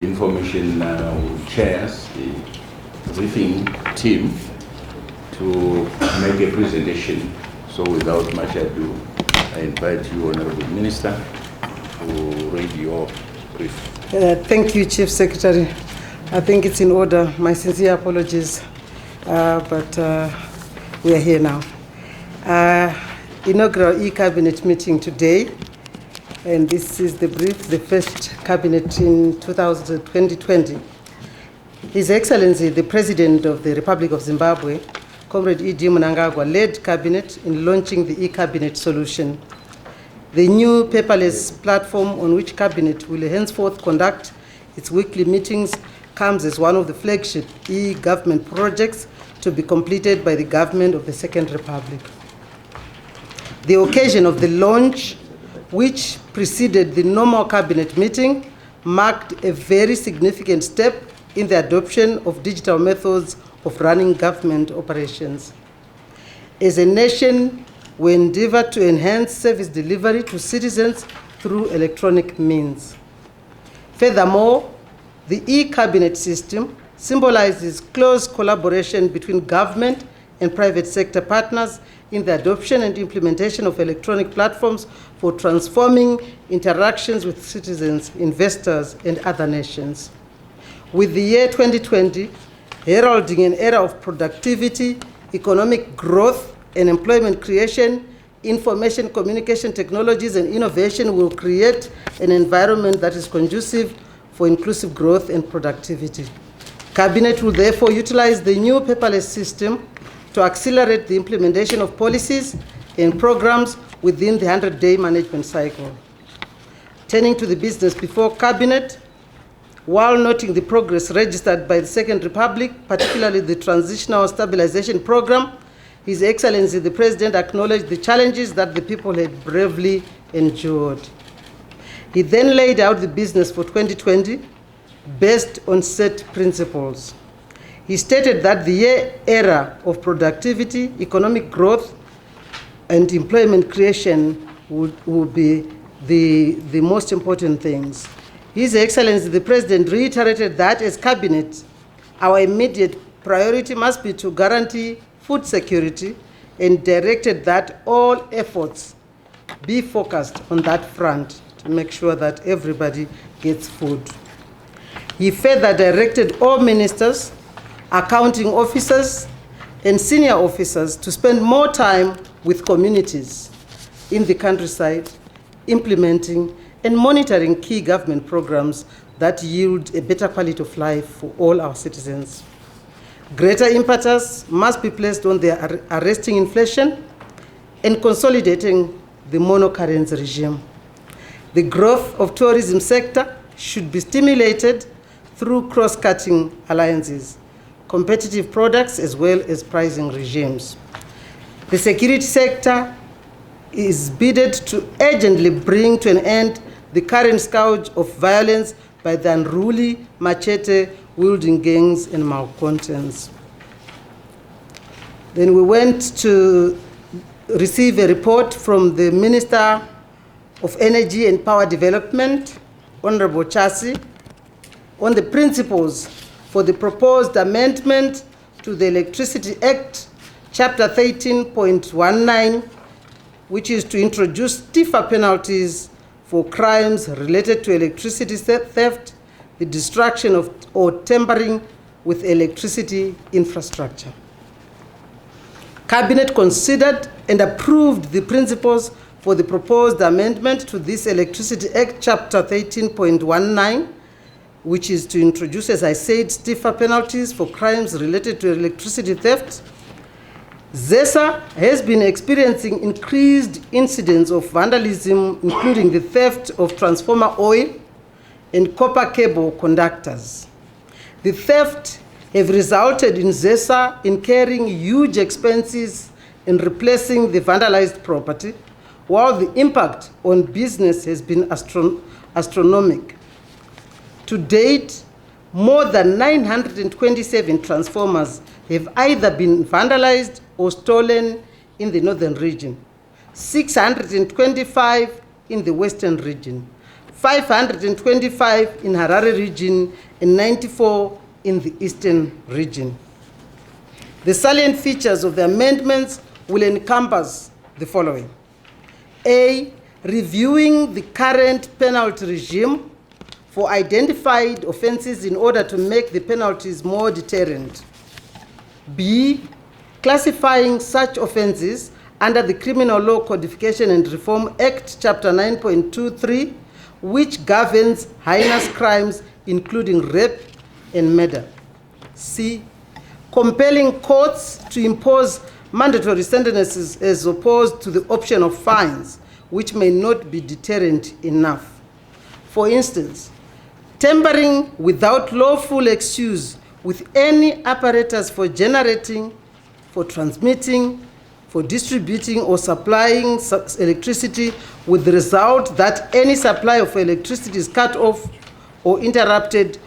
Information chairs the briefing team to make a presentation. So without much ado, I invite you, Honorable Minister, to read your brief. Thank you, Chief Secretary. I think it's in order. My sincere apologies, but we are here now. Inaugural e-cabinet meeting today, and this is the brief, the first cabinet in 2020. His Excellency, the President of the Republic of Zimbabwe, Comrade E.D. Mnangagwa, led cabinet in launching the e-cabinet solution. The new paperless platform on which cabinet will henceforth conduct its weekly meetings comes as one of the flagship e-government projects to be completed by the government of the Second Republic. The occasion of the launch, which preceded the normal cabinet meeting, marked a very significant step in the adoption of digital methods of running government operations. As a nation, we endeavor to enhance service delivery to citizens through electronic means. Furthermore, the e-cabinet system symbolizes close collaboration between government and private sector partners in the adoption and implementation of electronic platforms for transforming interactions with citizens, investors, and other nations. With the year 2020 heralding an era of productivity, economic growth, and employment creation, information communication technologies and innovation will create an environment that is conducive for inclusive growth and productivity. Cabinet will therefore utilize the new paperless system to accelerate the implementation of policies and programs within the 100-day management cycle. Turning to the business before Cabinet, while noting the progress registered by the Second Republic, particularly the Transitional Stabilization Program, His Excellency the President acknowledged the challenges that the people had bravely endured. He then laid out the business for 2020 based on set principles. He stated that the era of productivity, economic growth, and employment creation would be the most important things. His Excellency the President reiterated that as Cabinet, our immediate priority must be to guarantee food security and directed that all efforts be focused on that front to make sure that everybody gets food. He further directed all ministers, accounting officers, and senior officers to spend more time with communities in the countryside, implementing and monitoring key government programs that yield a better quality of life for all our citizens. Greater impetus must be placed on the arresting inflation and consolidating the monocurrency regime. The growth of tourism sector should be stimulated through cross-cutting alliances, competitive products, as well as pricing regimes. The security sector is bidded to urgently bring to an end the current scourge of violence by the unruly machete-wielding gangs and malcontents. Then we went to receive a report from the Minister of Energy and Power Development, Honorable Chasi, on the principles for the proposed amendment to the Electricity Act, Chapter 13.19, which is to introduce stiffer penalties for crimes related to electricity theft, the destruction of or tampering with electricity infrastructure. Cabinet considered and approved the principles for the proposed amendment to this Electricity Act, Chapter 13.19, which is to introduce, as I said, stiffer penalties for crimes related to electricity theft. ZESA has been experiencing increased incidents of vandalism, including the theft of transformer oil and copper cable conductors. The theft have resulted in ZESA incurring huge expenses in replacing the vandalized property, while the impact on business has been astronomical. To date, more than 927 transformers have either been vandalized or stolen in the northern region, 625 in the western region, 525 in Harare region, and 94 in the Eastern region. The salient features of the amendments will encompass the following. A, reviewing the current penalty regime for identified offenses in order to make the penalties more deterrent. B, classifying such offenses under the Criminal Law Codification and Reform Act, Chapter 9.23, which governs heinous crimes including rape and murder. C, compelling courts to impose mandatory sentences as opposed to the option of fines, which may not be deterrent enough. For instance, tampering without lawful excuse with any apparatus for generating, for transmitting, for distributing or supplying electricity, with the result that any supply of electricity is cut off or interrupted,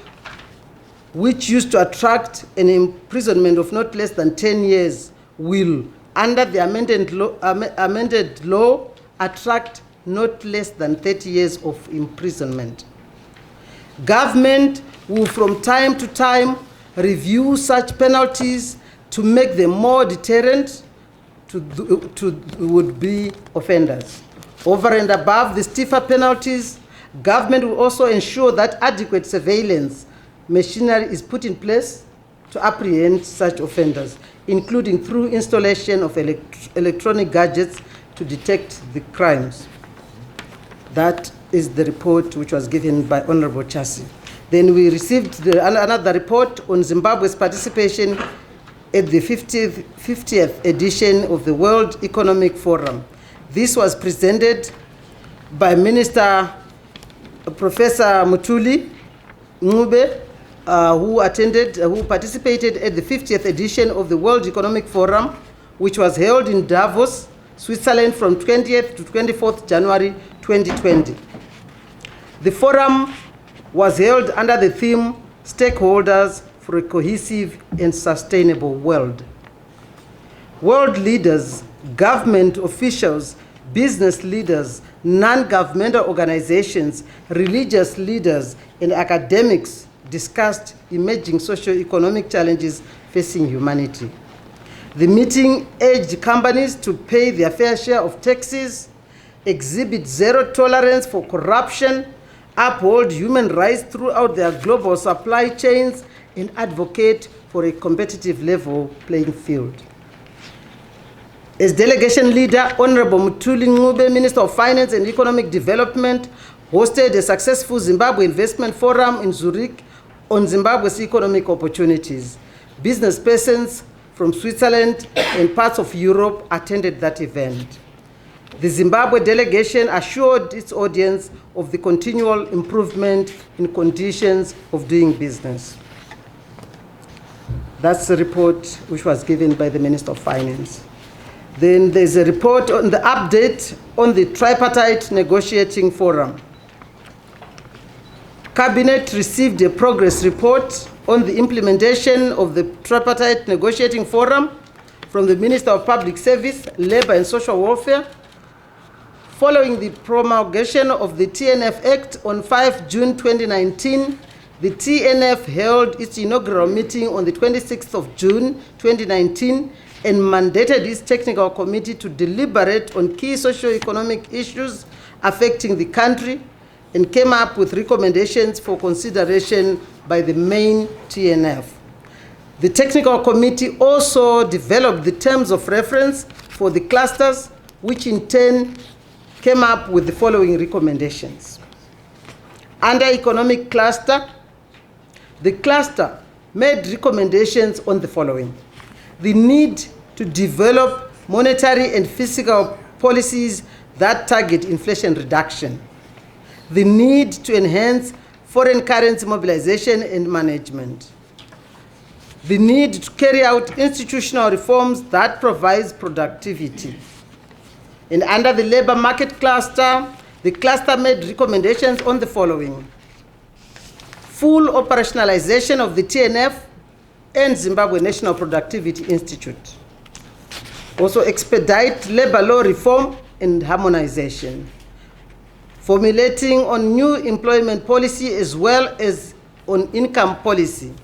which used to attract an imprisonment of not less than 10 years, will, under the amended law, attract not less than 30 years of imprisonment. Government will from time to time review such penalties to make them more deterrent to would-be offenders. Over and above the stiffer penalties, government will also ensure that adequate surveillance machinery is put in place to apprehend such offenders, including through installation of electronic gadgets to detect the crimes. That is the report which was given by Honorable Chasi. Then we received another report on Zimbabwe's participation at the 50th edition of the World Economic Forum. This was presented by Minister Professor Mutuli Ngube, who participated at the 50th edition of the World Economic Forum, which was held in Davos, Switzerland from 20th to 24th January 2020. The forum was held under the theme, Stakeholders for a Cohesive and Sustainable World. World leaders, government officials, business leaders, non-governmental organizations, religious leaders, and academics discussed emerging socio-economic challenges facing humanity. The meeting urged companies to pay their fair share of taxes, exhibit zero tolerance for corruption, uphold human rights throughout their global supply chains, and advocate for a competitive level playing field. As delegation leader, Honorable Mutuli Ngube, Minister of Finance and Economic Development, hosted a successful Zimbabwe Investment Forum in Zurich on Zimbabwe's economic opportunities. Business persons from Switzerland and parts of Europe attended that event. The Zimbabwe delegation assured its audience of the continual improvement in conditions of doing business. That's the report which was given by the Minister of Finance. Then there's a report on the update on the tripartite negotiating forum. Cabinet received a progress report on the implementation of the tripartite negotiating forum from the Minister of Public Service, Labor and Social Welfare. Following the promulgation of the TNF Act on 5 June 2019, the TNF held its inaugural meeting on the 26th of June 2019 and mandated its technical committee to deliberate on key socio-economic issues affecting the country and came up with recommendations for consideration by the main TNF. The technical committee also developed the terms of reference for the clusters, which in turn came up with the following recommendations. Under economic cluster, the cluster made recommendations on the following: the need to develop monetary and fiscal policies that target inflation reduction, the need to enhance foreign currency mobilization and management, the need to carry out institutional reforms that provides productivity. And under the labor market cluster, the cluster made recommendations on the following: full operationalization of the TNF and Zimbabwe National Productivity Institute. Also expedite labor law reform and harmonization. formulating on new employment policy as well as on income policy,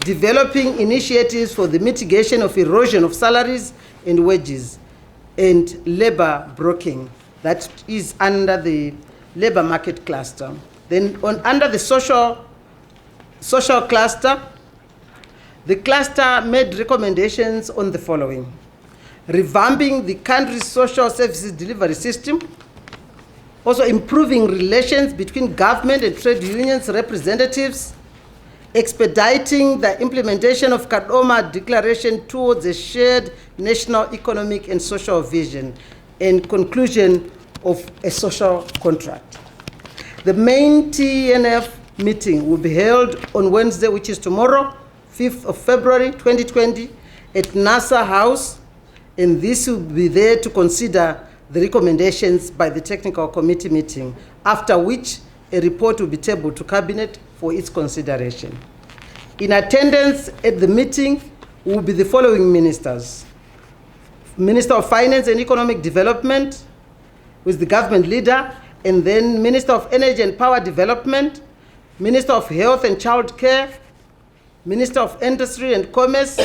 developing initiatives for the mitigation of erosion of salaries and wages, and labor broking. That is under the labor market cluster. Then under the social cluster, the cluster made recommendations on the following: revamping the country's social services delivery system, also improving relations between government and trade unions representatives, expediting the implementation of Kadoma Declaration towards a shared national economic and social vision, and conclusion of a social contract. The main TNF meeting will be held on Wednesday, which is tomorrow, 5th of February 2020, at NASA House, and this will be there to consider the recommendations by the technical committee meeting, after which a report will be tabled to Cabinet for its consideration. In attendance at the meeting will be the following ministers: Minister of Finance and Economic Development, who is the government leader, and then Minister of Energy and Power Development, Minister of Health and Child Care, Minister of Industry and Commerce,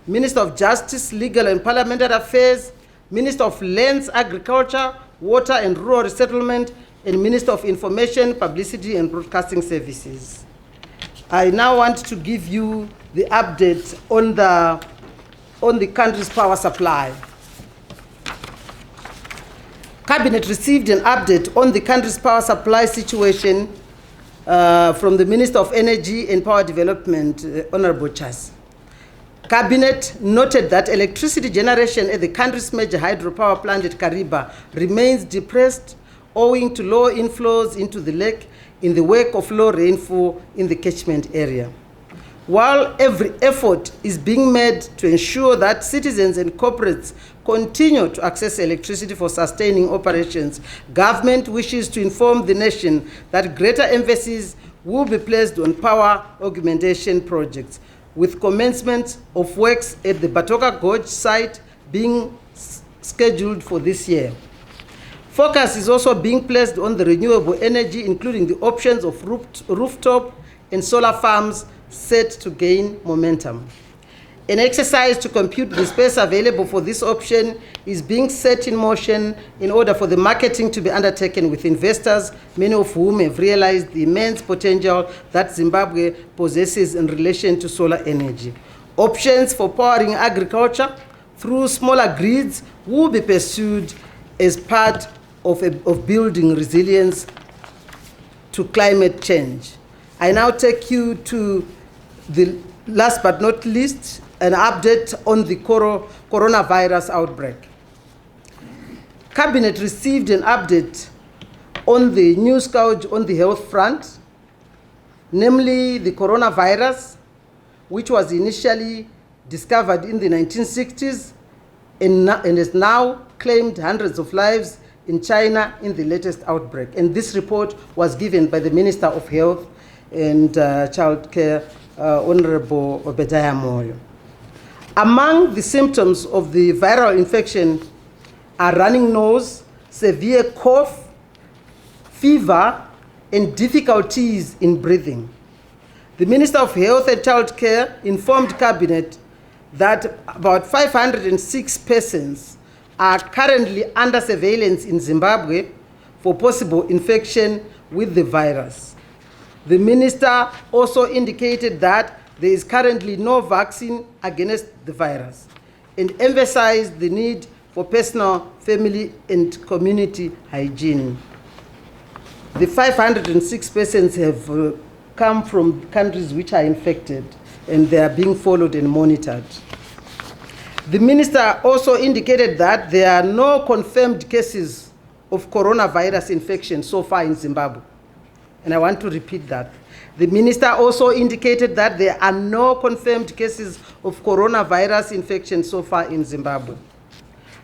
Minister of Justice, Legal and Parliamentary Affairs, Minister of Lands, Agriculture, Water and Rural Resettlement, and Minister of Information, Publicity and Broadcasting Services. I now want to give you the update on the country's power supply. Cabinet received an update on the country's power supply situation from the Minister of Energy and Power Development, Honorable Chas. Cabinet noted that electricity generation at the country's major hydropower plant at Kariba remains depressed owing to low inflows into the lake in the wake of low rainfall in the catchment area. While every effort is being made to ensure that citizens and corporates continue to access electricity for sustaining operations, government wishes to inform the nation that greater emphasis will be placed on power augmentation projects, with commencement of works at the Batoka Gorge site being scheduled for this year. Focus is also being placed on the renewable energy, including the options of rooftop and solar farms set to gain momentum. An exercise to compute the space available for this option is being set in motion in order for the marketing to be undertaken with investors, many of whom have realized the immense potential that Zimbabwe possesses in relation to solar energy. Options for powering agriculture through smaller grids will be pursued as part of building resilience to climate change. I now take you to the last but not least, an update on the coronavirus outbreak. Cabinet received an update on the new scourge on the health front, namely the coronavirus, which was initially discovered in the 1960s and has now claimed hundreds of lives in China in the latest outbreak. And this report was given by the Minister of Health and Child Care, Honorable Obadiah Moyo. Among the symptoms of the viral infection are running nose, severe cough, fever, and difficulties in breathing. The Minister of Health and Child Care informed Cabinet that about 506 persons are currently under surveillance in Zimbabwe for possible infection with the virus. The minister also indicated that there is currently no vaccine against the virus and emphasized the need for personal, family, and community hygiene. The 506 persons have come from countries which are infected, and they are being followed and monitored. The minister also indicated that there are no confirmed cases of coronavirus infection so far in Zimbabwe. And I want to repeat that. The minister also indicated that there are no confirmed cases of coronavirus infection so far in Zimbabwe.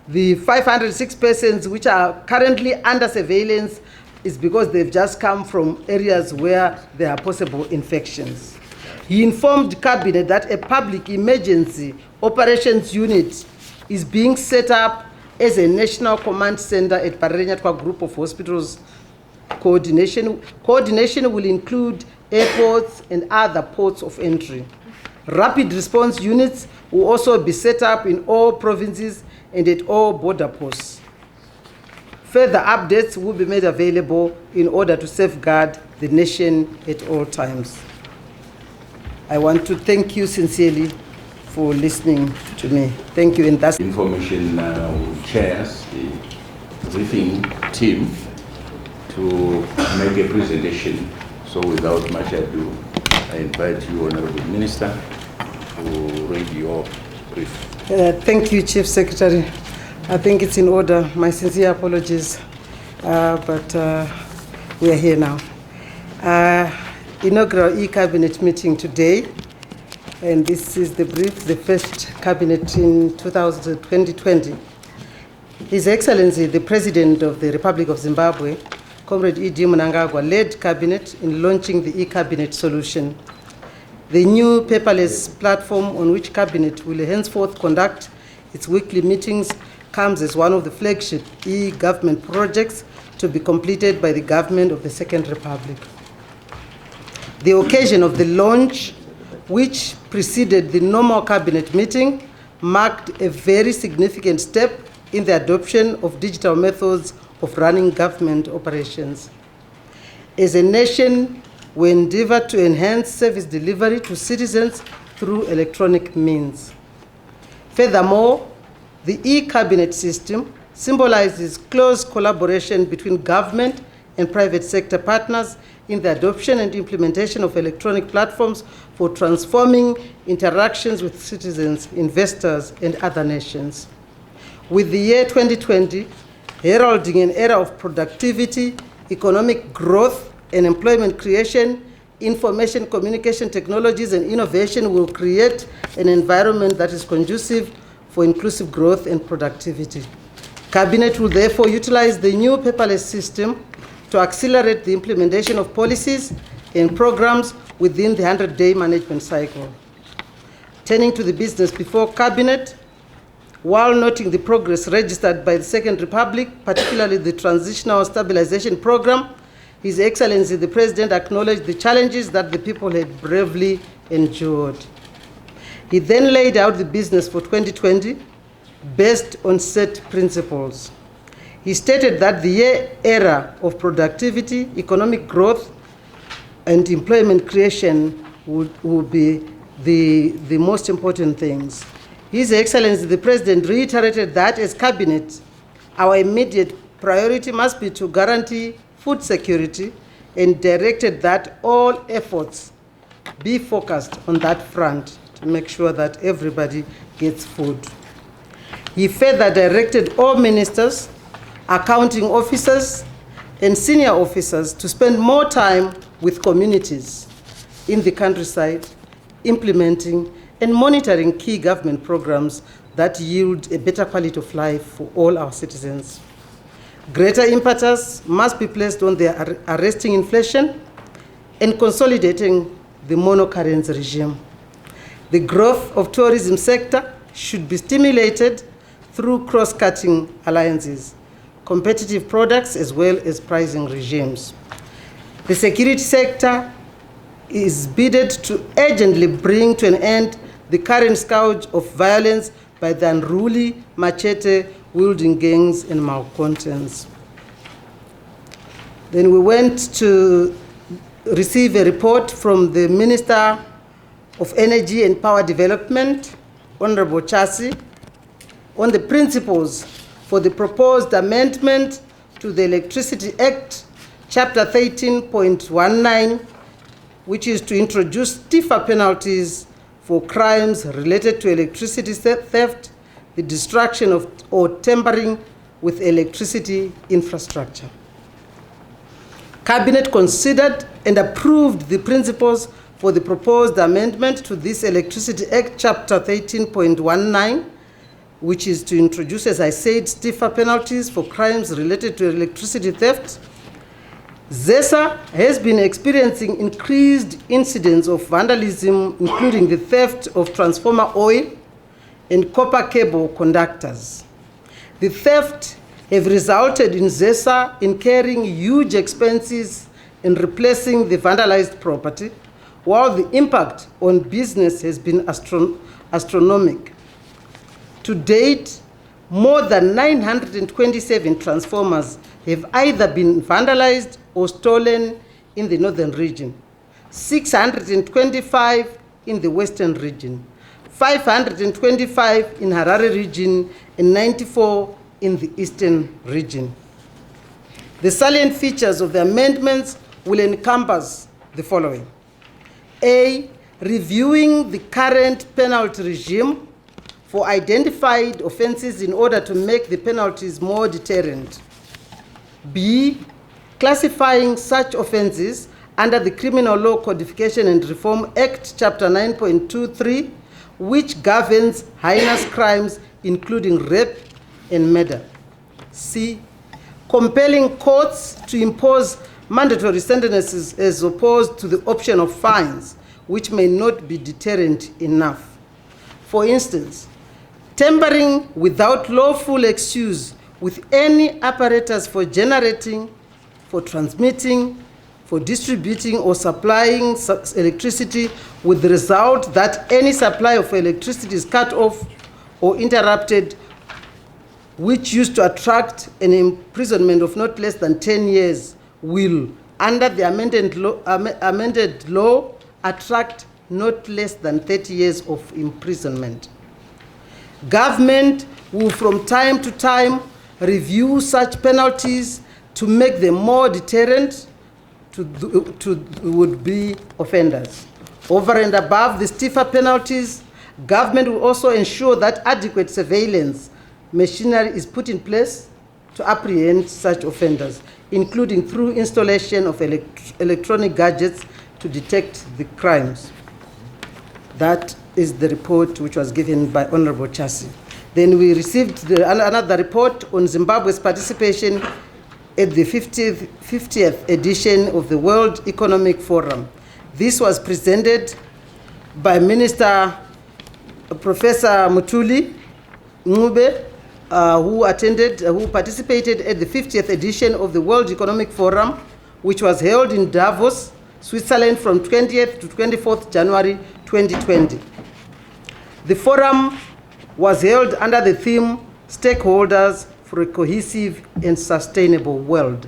The 506 persons which are currently under surveillance is because they've just come from areas where there are possible infections. He informed Cabinet that a public emergency operations unit is being set up as a national command center at Parenyatwa Group of Hospitals coordination will include airports and other ports of entry. Rapid response units will also be set up in all provinces and at all border posts. Further updates will be made available in order to safeguard the nation at all times. I want to thank you sincerely for listening to me. Thank you. And that's information chairs the briefing team to make a presentation. So without much ado, I invite you, Honorable Minister, to read your brief. Thank you, Chief Secretary. I think it's in order. My sincere apologies, but we are here now. Inaugural e-cabinet meeting today, and this is the brief, the first cabinet in 2020. His Excellency, the President of the Republic of Zimbabwe, Comrade E.D. Mnangagwa, led cabinet in launching the e-cabinet solution. The new paperless platform on which cabinet will henceforth conduct its weekly meetings comes as one of the flagship e-government projects to be completed by the government of the Second Republic. The occasion of the launch, which preceded the normal cabinet meeting, marked a very significant step in the adoption of digital methods of running government operations. As a nation, we endeavor to enhance service delivery to citizens through electronic means. Furthermore, the e-cabinet system symbolizes close collaboration between government and private sector partners in the adoption and implementation of electronic platforms for transforming interactions with citizens, investors, and other nations. With the year 2020 heralding an era of productivity, economic growth, and employment creation, information communication technologies and innovation will create an environment that is conducive for inclusive growth and productivity. Cabinet will therefore utilize the new paperless system to accelerate the implementation of policies and programs within the 100-day management cycle. Turning to the business before Cabinet, while noting the progress registered by the Second Republic, particularly the Transitional Stabilization Program, His Excellency the President acknowledged the challenges that the people had bravely endured. He then laid out the business for 2020 based on set principles. He stated that the era of productivity, economic growth, and employment creation would be the most important things. His Excellency the President reiterated that as Cabinet, our immediate priority must be to guarantee food security and directed that all efforts be focused on that front to make sure that everybody gets food. He further directed all ministers, accounting officers, and senior officers to spend more time with communities in the countryside, implementing and monitoring key government programs that yield a better quality of life for all our citizens. Greater impetus must be placed on the arresting inflation and consolidating the monocurrency regime. The growth of tourism sector should be stimulated through cross-cutting alliances, competitive products, as well as pricing regimes. The security sector is bided to urgently bring to an end the current scourge of violence by the unruly machete-wielding gangs and malcontents. Then we went to receive a report from the Minister of Energy and Power Development, Honorable Chasi, on the principles for the proposed amendment to the Electricity Act, Chapter 13.19, which is to introduce stiffer penalties for crimes related to electricity theft, the destruction of or tampering with electricity infrastructure. Cabinet considered and approved the principles for the proposed amendment to this Electricity Act, Chapter 13.19, which is to introduce, as I said, stiffer penalties for crimes related to electricity theft. ZESA has been experiencing increased incidents of vandalism, including the theft of transformer oil and copper cable conductors. The theft have resulted in ZESA incurring huge expenses in replacing the vandalized property, while the impact on business has been astronomical. To date, more than 927 transformers have either been vandalized or stolen in the northern region, 625 in the western region, 525 in Harare region, and 94 in the eastern region. The salient features of the amendments will encompass the following. A, reviewing the current penalty regime for identified offenses in order to make the penalties more deterrent. B, classifying such offenses under the Criminal Law Codification and Reform Act, Chapter 9.23, which governs heinous crimes including rape and murder. C, compelling courts to impose mandatory sentences as opposed to the option of fines, which may not be deterrent enough. For instance, tampering without lawful excuse with any apparatus for generating, for transmitting, for distributing or supplying electricity, with the result that any supply of electricity is cut off or interrupted, which used to attract an imprisonment of not less than 10 years, will, under the amended law, attract not less than 30 years of imprisonment. Government will from time to time review such penalties to make them more deterrent to would-be offenders. Over and above the stiffer penalties, government will also ensure that adequate surveillance machinery is put in place to apprehend such offenders, including through installation of electronic gadgets to detect the crimes. That is the report which was given by Honorable Chasi. Then we received another report on Zimbabwe's participation at the 50th edition of the World Economic Forum. This was presented by Minister Professor Mutuli Ngube, who participated at the 50th edition of the World Economic Forum, which was held in Davos, Switzerland from 20th to 24th January 2020. The forum was held under the theme, Stakeholders for a Cohesive and Sustainable World.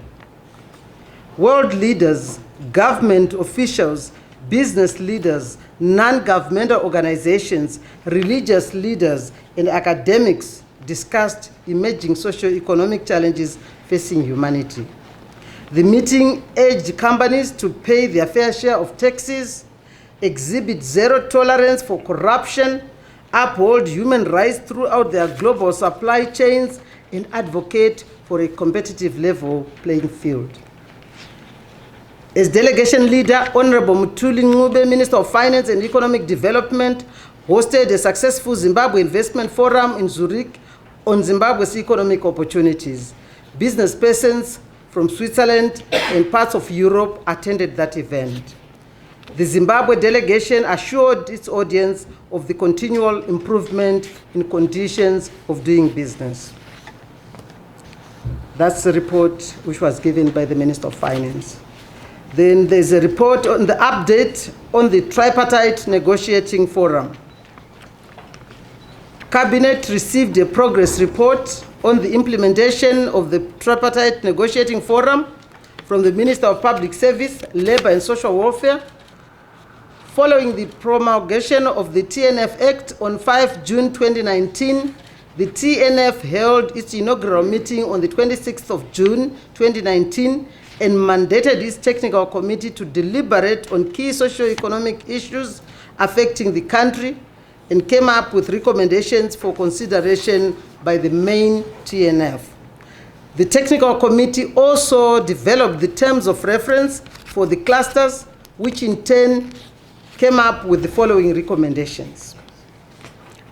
World leaders, government officials, business leaders, non-governmental organizations, religious leaders, and academics discussed emerging socio-economic challenges facing humanity. The meeting urged companies to pay their fair share of taxes, exhibit zero tolerance for corruption, uphold human rights throughout their global supply chains, and advocate for a competitive level playing field. As delegation leader, Honorable Mutuli Ngube, Minister of Finance and Economic Development, hosted a successful Zimbabwe Investment Forum in Zurich on Zimbabwe's economic opportunities. Business persons from Switzerland and parts of Europe attended that event. The Zimbabwe delegation assured its audience of the continual improvement in conditions of doing business. That's the report which was given by the Minister of Finance. Then there's a report on the update on the tripartite negotiating forum. Cabinet received a progress report on the implementation of the tripartite negotiating forum from the Minister of Public Service, Labor and Social Welfare. Following the promulgation of the TNF Act on 5 June 2019, the TNF held its inaugural meeting on the 26th of June 2019 and mandated its technical committee to deliberate on key socio-economic issues affecting the country and came up with recommendations for consideration by the main TNF. The technical committee also developed the terms of reference for the clusters, which in turn came up with the following recommendations.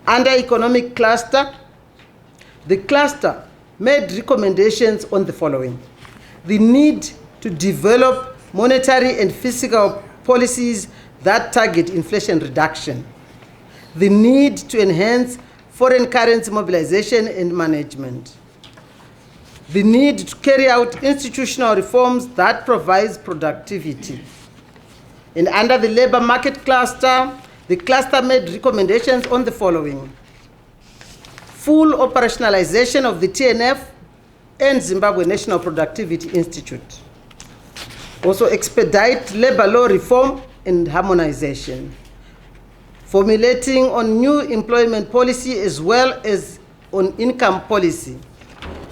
Under economic cluster, the cluster made recommendations on the following: the need to develop monetary and fiscal policies that target inflation reduction, the need to enhance foreign currency mobilization and management, the need to carry out institutional reforms that provides productivity. And under the labor market cluster, the cluster made recommendations on the following: full operationalization of the TNF and Zimbabwe National Productivity Institute. Also expedite labor law reform and harmonization. Formulating on new employment policy as well as on income policy.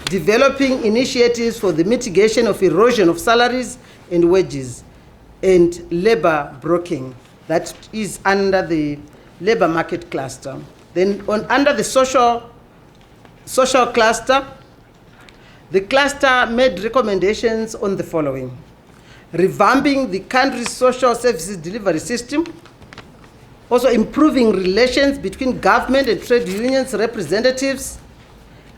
Developing initiatives for the mitigation of erosion of salaries and wages, and labor broking. That is under the labor market cluster. Then under the social cluster, the cluster made recommendations on the following: revamping the country's social services delivery system, also improving relations between government and trade unions representatives,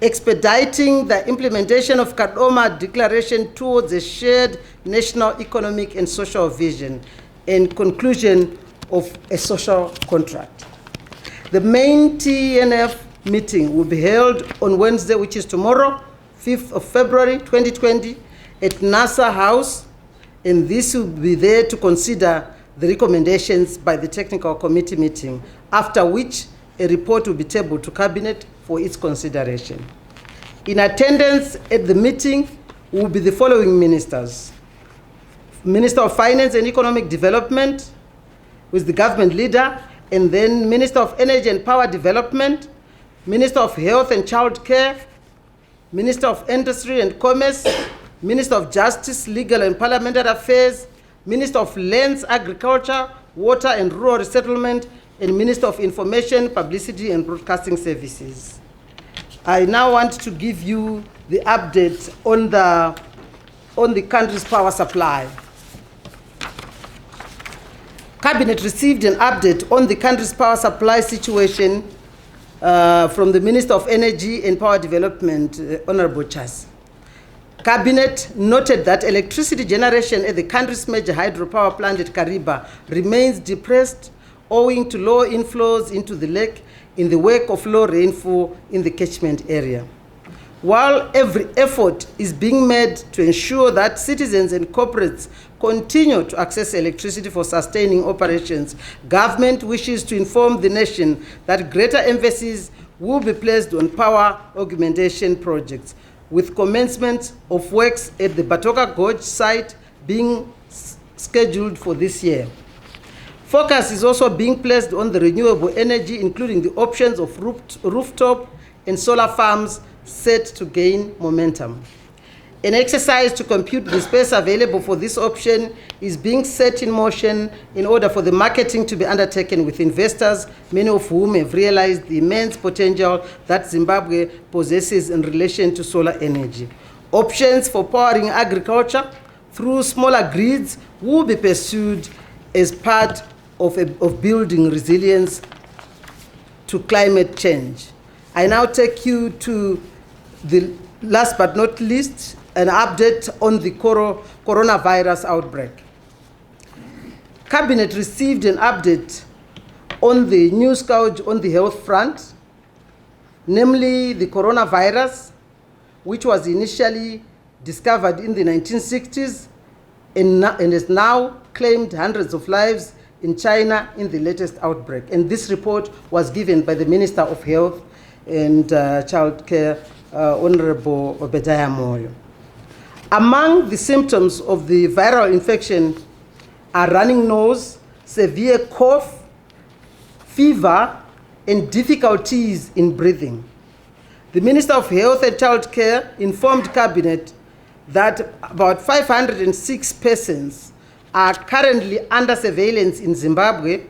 expediting the implementation of Kadoma Declaration towards a shared national economic and social vision, and conclusion of a social contract. The main TNF meeting will be held on Wednesday, which is tomorrow, 5th of February 2020, at NASA House, and this will be there to consider the recommendations by the technical committee meeting, after which a report will be tabled to Cabinet for its consideration. In attendance at the meeting will be the following ministers: Minister of Finance and Economic Development, who is the government leader, and then Minister of Energy and Power Development, Minister of Health and Child Care, Minister of Industry and Commerce, Minister of Justice, Legal and Parliamentary Affairs, Minister of Lands, Agriculture, Water and Rural Resettlement, and Minister of Information, Publicity and Broadcasting Services. I now want to give you the update on the country's power supply. Cabinet received an update on the country's power supply situation from the Minister of Energy and Power Development, Honorable Chas. Cabinet noted that electricity generation at the country's major hydropower plant at Kariba remains depressed owing to low inflows into the lake in the wake of low rainfall in the catchment area. While every effort is being made to ensure that citizens and corporates continue to access electricity for sustaining operations, government wishes to inform the nation that greater emphasis will be placed on power augmentation projects, with commencement of works at the Batoka Gorge site being scheduled for this year. Focus is also being placed on the renewable energy, including the options of rooftop and solar farms set to gain momentum. An exercise to compute the space available for this option is being set in motion in order for the marketing to be undertaken with investors, many of whom have realized the immense potential that Zimbabwe possesses in relation to solar energy. Options for powering agriculture through smaller grids will be pursued as part of building resilience to climate change. I now take you to the last but not least, an update on the coronavirus outbreak. Cabinet received an update on the new scourge on the health front, namely the coronavirus, which was initially discovered in the 1960s and has now claimed hundreds of lives in China in the latest outbreak. And this report was given by the Minister of Health and Child Care, Honorable Obadiah Moyo. Among the symptoms of the viral infection are running nose, severe cough, fever, and difficulties in breathing. The Minister of Health and Child Care informed Cabinet that about 506 persons are currently under surveillance in Zimbabwe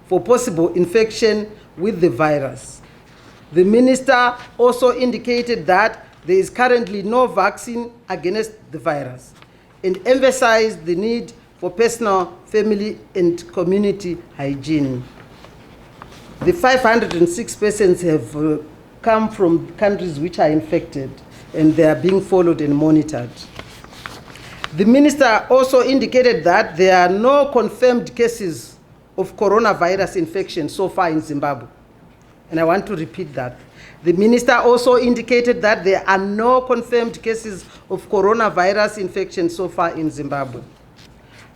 for possible infection with the virus. The minister also indicated that there is currently no vaccine against the virus and emphasized the need for personal, family, and community hygiene. The 506 persons have come from countries which are infected, and they are being followed and monitored. The minister also indicated that there are no confirmed cases of coronavirus infection so far in Zimbabwe. And I want to repeat that. The minister also indicated that there are no confirmed cases of coronavirus infection so far in Zimbabwe.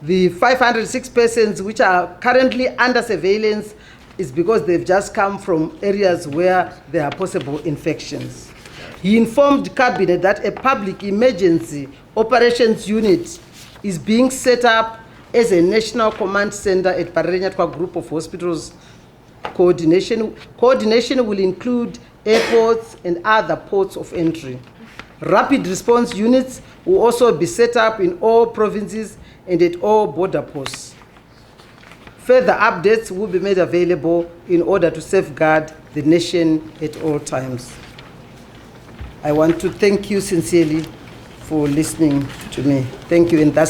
The 506 persons which are currently under surveillance is because they've just come from areas where there are possible infections. He informed Cabinet that a public emergency operations unit is being set up as a national command center at Parerenyatwa Group of Hospitals. Coordination will include airports and other ports of entry. Rapid response units will also be set up in all provinces and at all border posts. Further updates will be made available in order to safeguard the nation at all times. I want to thank you sincerely for listening to me. Thank you. And that's